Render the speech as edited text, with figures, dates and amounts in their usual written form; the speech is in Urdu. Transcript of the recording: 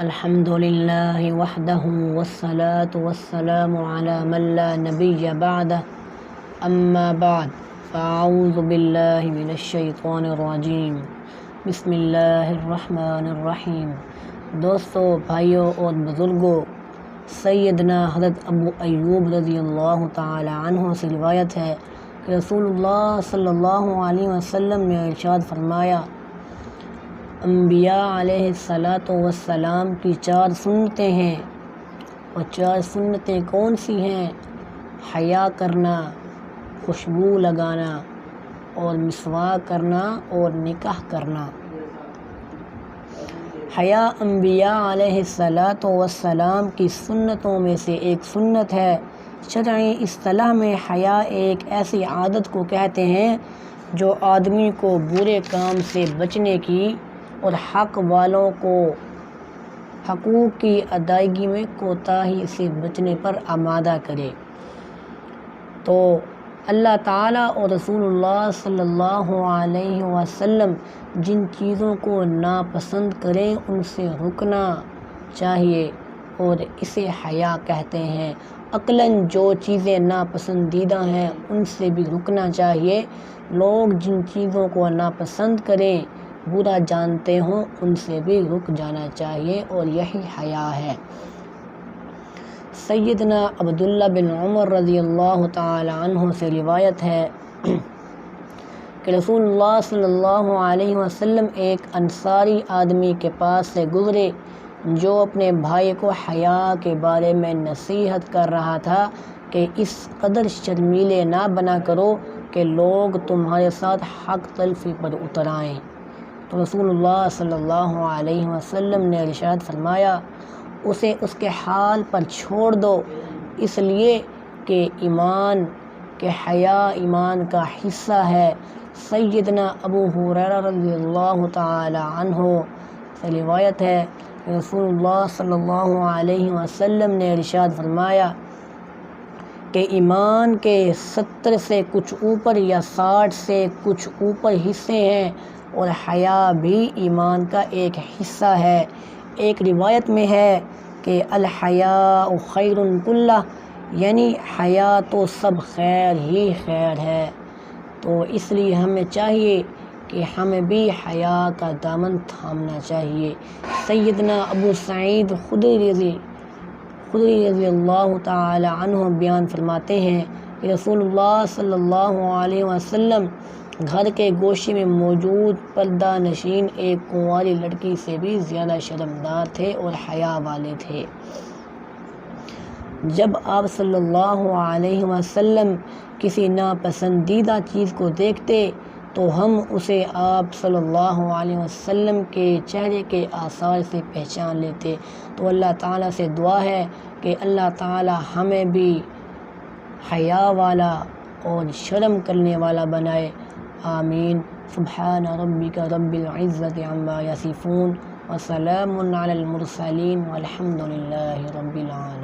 الحمد للہ وحدہ والصلاة والسلام علی من لا نبی بعدہ اما بعد فاعوذ باللہ من الشیطان الرجیم بسم اللہ الرحمن الرحیم۔ دوستو، بھائیوں اور بزرگوں، سیدنا حضرت ابو ایوب رضی اللہ تعالی عنہ سے روایت ہے کہ رسول اللہ صلی اللہ علیہ وسلم نے ارشاد فرمایا، انبیاء علیہ السلام کی 4 سنتیں ہیں، اور 4 سنتیں کون سی ہیں؟ حیا کرنا، خوشبو لگانا، اور مسواک کرنا، اور نکاح کرنا۔ حیا انبیاء علیہ السلام کی سنتوں میں سے ایک سنت ہے۔ شرعی اصطلاح میں حیا ایک ایسی عادت کو کہتے ہیں جو آدمی کو برے کام سے بچنے کی اور حق والوں کو حقوق کی ادائیگی میں کوتاہی سے بچنے پر آمادہ کرے۔ تو اللہ تعالیٰ اور رسول اللہ صلی اللہ علیہ وسلم جن چیزوں کو ناپسند کریں ان سے رکنا چاہیے، اور اسے حیا کہتے ہیں۔ عقلاً جو چیزیں ناپسندیدہ ہیں ان سے بھی رکنا چاہیے۔ لوگ جن چیزوں کو ناپسند کریں، برا جانتے ہوں، ان سے بھی رک جانا چاہیے، اور یہی حیا ہے۔ سیدنا عبداللہ بن عمر رضی اللہ تعالی عنہ سے روایت ہے کہ رسول اللہ صلی اللہ علیہ وسلم ایک انصاری آدمی کے پاس سے گزرے جو اپنے بھائی کو حیا کے بارے میں نصیحت کر رہا تھا کہ اس قدر شرمیلے نہ بنا کرو کہ لوگ تمہارے ساتھ حق تلفی پر اتر آئیں۔ تو رسول اللہ صلی اللہ علیہ وسلم نے ارشاد فرمایا، اسے اس کے حال پر چھوڑ دو، اس لیے کہ حیا ایمان کا حصہ ہے۔ سیدنا ابو ہریرہ رضی اللہ تعالی عنہ سے روایت ہے کہ رسول اللہ صلی اللہ علیہ وسلم نے ارشاد فرمایا کہ ایمان کے 70 سے کچھ اوپر یا 60 سے کچھ اوپر حصے ہیں، اور حیا بھی ایمان کا ایک حصہ ہے۔ ایک روایت میں ہے کہ الحیاء خیر کلہ، یعنی حیا تو سب خیر ہی خیر ہے۔ تو اس لیے ہمیں چاہیے کہ ہمیں بھی حیا کا دامن تھامنا چاہیے۔ سیدنا ابو سعید خدری رضی اللہ تعالی عنہ بیان فرماتے ہیں کہ رسول اللہ صلی اللہ علیہ وسلم گھر کے گوشے میں موجود پردہ نشین ایک کنواری لڑکی سے بھی زیادہ شرمدار تھے اور حیا والے تھے۔ جب آپ صلی اللہ علیہ وسلم کسی ناپسندیدہ چیز کو دیکھتے تو ہم اسے آپ صلی اللہ علیہ وسلم کے چہرے کے آثار سے پہچان لیتے۔ تو اللہ تعالیٰ سے دعا ہے کہ اللہ تعالیٰ ہمیں بھی حیا والا اور شرم کرنے والا بنائے، آمین۔ سبحان ربک رب العزت عما یصفون وسلام علی المرسلین والحمد للہ رب العالمین۔